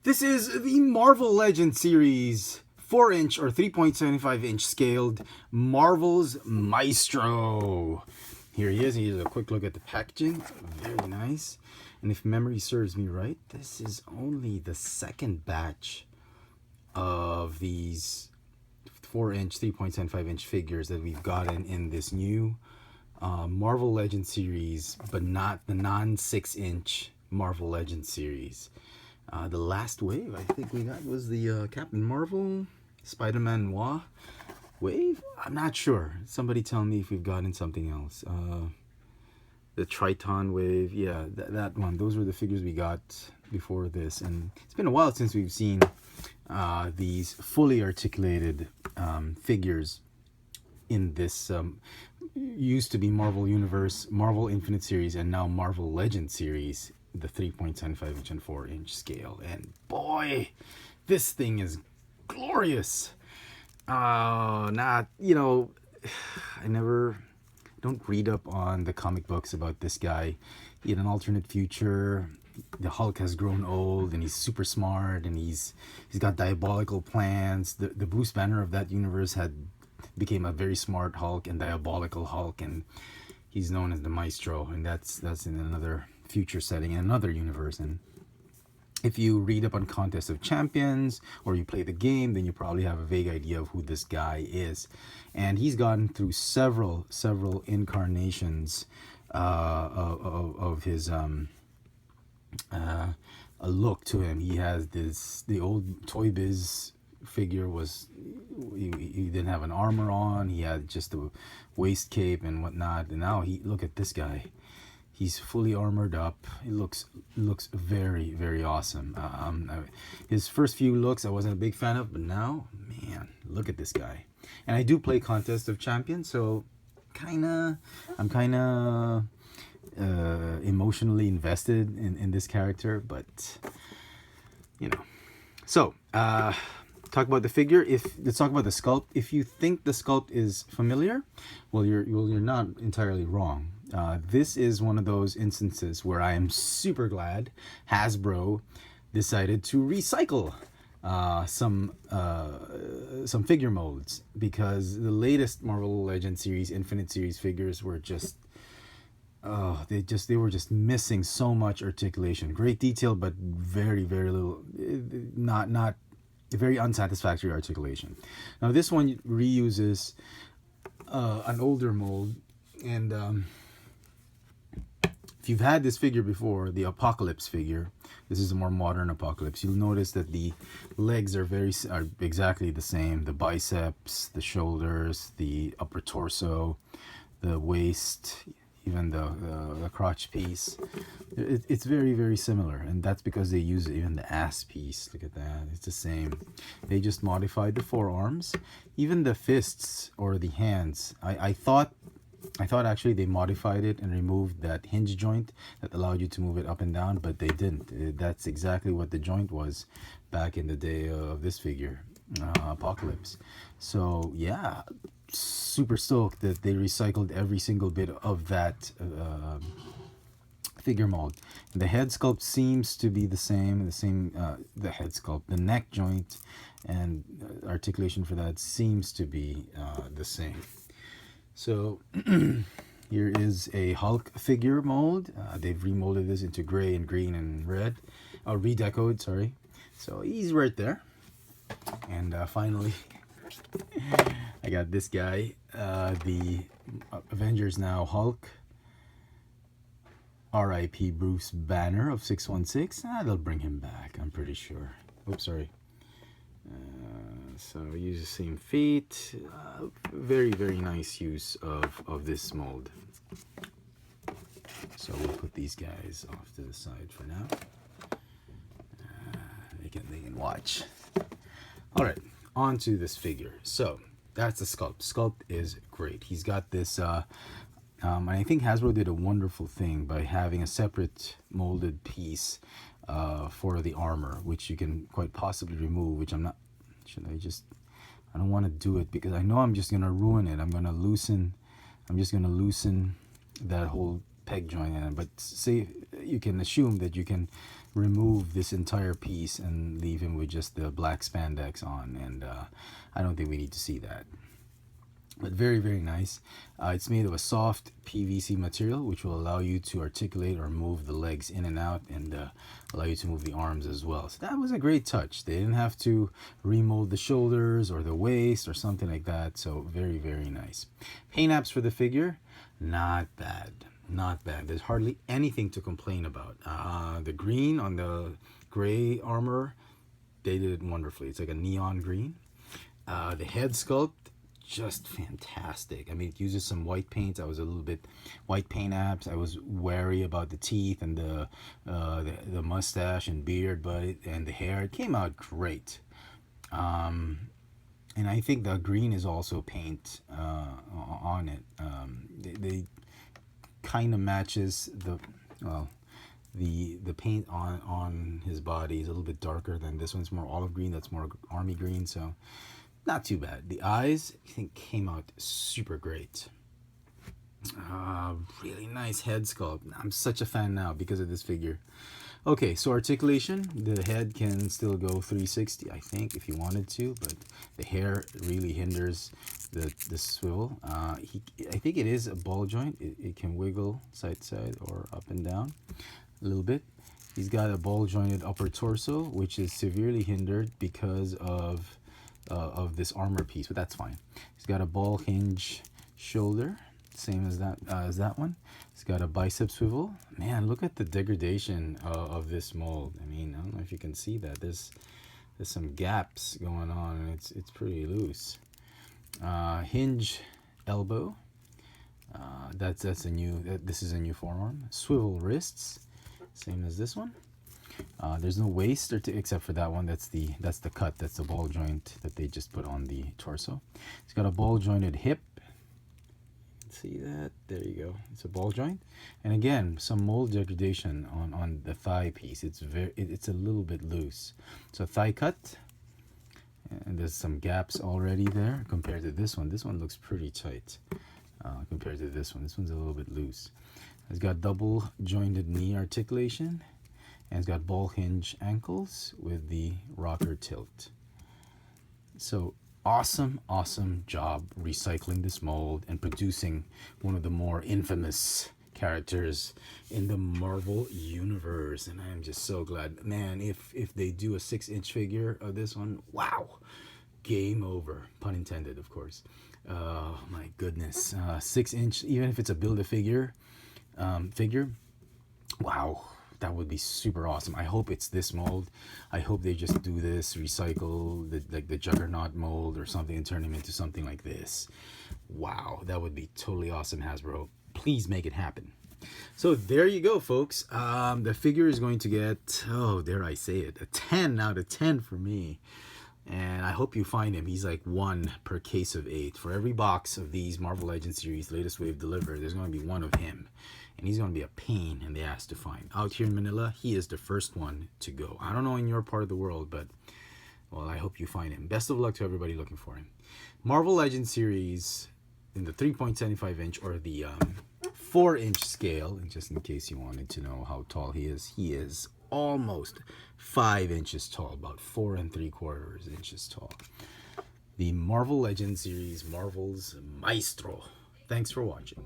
This is the Marvel Legends series 4-inch or 3.75-inch scaled Marvel's Maestro. Here he is. Here's a quick look at the packaging. Very nice. And if memory serves me right, this is only the second batch of these 4-inch, 3.75-inch figures that we've gotten in this new Marvel Legends series, but not the non-6-inch Marvel Legends series. The last wave I think we got was the Captain Marvel, Spider-Man Noir wave. I'm not sure. Somebody tell me if we've gotten something else. The Triton wave, yeah, that one. Those were the figures we got before this, and it's been a while since we've seen these fully articulated figures in this used to be Marvel Universe, Marvel Infinite series, and now Marvel Legends series, the 3.75-inch and 4-inch scale. And boy, this thing is glorious. Not, I never don't read up on the comic books about this guy. In an alternate future, the Hulk has grown old and he's super smart and he's got diabolical plans. The Bruce Banner of that universe became a very smart Hulk and diabolical Hulk, and he's known as the Maestro, and that's in another future setting in another universe. And if you read up on Contest of Champions or you play the game, then you probably have a vague idea of who this guy is. And he's gone through several incarnations of his a look to him. He has the old Toy Biz figure was he didn't have an armor on. He had just a waist cape and whatnot. And now look at this guy. He's fully armored up. He looks very, very awesome. His first few looks I wasn't a big fan of, but now, man, look at this guy. And I do play Contest of Champions, so I'm kind of emotionally invested in this character, but So, talk about the figure. Let's talk about the sculpt. If you think the sculpt is familiar, well, you're not entirely wrong. This is one of those instances where I am super glad Hasbro decided to recycle some figure molds, because the latest Marvel Legends series, Infinite series figures were just they were just missing so much articulation. Great detail, but very, very little, not very unsatisfactory articulation. Now this one reuses an older mold, and if you've had this figure before, the Apocalypse figure, this is a more modern Apocalypse, you'll notice that the legs are exactly the same. The biceps, the shoulders, the upper torso, the waist, even the crotch piece. It's very, very similar, and that's because they use even the ass piece. Look at that, it's the same. They just modified the forearms, even the fists or the hands. I thought actually they modified it and removed that hinge joint that allowed you to move it up and down, but they didn't. That's exactly what the joint was back in the day of this figure, Apocalypse. So yeah, super stoked that they recycled every single bit of that figure mold. The head sculpt seems to be the same. The head sculpt, the neck joint, and articulation for that seems to be the same. So here is a Hulk figure mold. They've remolded this into gray and green and red. Redecoed, sorry. So he's right there. And finally, I got this guy, the Avengers Now Hulk, R.I.P. Bruce Banner of 616. They'll bring him back, I'm pretty sure. Oops, sorry. So use the same feet. Very, very nice use of this mold. So we'll put these guys off to the side for now. They can watch. All right, on to this figure. So that's the sculpt. Sculpt is great. He's got this. And I think Hasbro did a wonderful thing by having a separate molded piece for the armor, which you can quite possibly remove, which I'm not. I don't want to do it because I know I'm just going to ruin it. I'm just going to loosen that whole peg joint in. But say you can assume that you can remove this entire piece and leave him with just the black spandex on, and I don't think we need to see that. But very, very nice. It's made of a soft PVC material, which will allow you to articulate or move the legs in and out, and allow you to move the arms as well. So that was a great touch. They didn't have to remold the shoulders or the waist or something like that. So very, very nice. Paint apps for the figure, not bad. Not bad. There's hardly anything to complain about. The green on the gray armor, they did it wonderfully. It's like a neon green. The head sculpt, just fantastic. I mean, it uses some white paints. I was a little bit white paint apps. I was wary about the teeth and the mustache and beard, and the hair. It came out great. And I think the green is also paint on it. They kind of matches the paint on his body is a little bit darker than this one's more olive green. That's more army green, so not too bad. The eyes, I think, came out super great. Really nice head sculpt. I'm such a fan now because of this figure. Okay, so articulation. The head can still go 360, I think, if you wanted to, but the hair really hinders the swivel. I think it is a ball joint. It can wiggle side to side or up and down a little bit. He's got a ball jointed upper torso, which is severely hindered because of this armor piece, but that's fine. He's got a ball hinge shoulder, same as that one. He's got a bicep swivel. Man, look at the degradation of this mold. I mean, I don't know if you can see that. There's some gaps going on, and it's pretty loose. Hinge elbow. This is a new forearm. Swivel wrists, same as this one. There's no waist except for that one. That's the cut. That's the ball joint that they just put on the torso. It's got a ball jointed hip. You can see that. There you go. It's a ball joint, and again, some mold degradation on the thigh piece. It's a little bit loose. So thigh cut, and there's some gaps already there compared to this one. This one looks pretty tight compared to this one. This one's a little bit loose. It's got double jointed knee articulation. And it's got ball hinge ankles with the rocker tilt. So awesome job recycling this mold and producing one of the more infamous characters in the Marvel universe. And I am just so glad, man, if they do a 6-inch figure of this one, wow, game over, pun intended, of course. Oh my goodness, 6-inch, even if it's a Build-A-Figure figure, wow. That would be super awesome. I hope it's this mold. I hope they just do this, recycle the Juggernaut mold or something and turn him into something like this. Wow, that would be totally awesome, Hasbro. Please make it happen. So there you go, folks. The figure is going to get, oh, dare I say it, a 10 out of 10 for me. And I hope you find him. He's like 1 per case of 8. For every box of these Marvel Legends series latest wave delivered, there's going to be 1 of him. And he's going to be a pain in the ass to find. Out here in Manila, he is the first one to go. I don't know in your part of the world, but, well, I hope you find him. Best of luck to everybody looking for him. Marvel Legends series in the 3.75 inch or the 4-inch scale. And just in case you wanted to know how tall he is almost 5 inches tall, about 4 3/4 inches tall. The Marvel Legends series, Marvel's Maestro. Thanks for watching.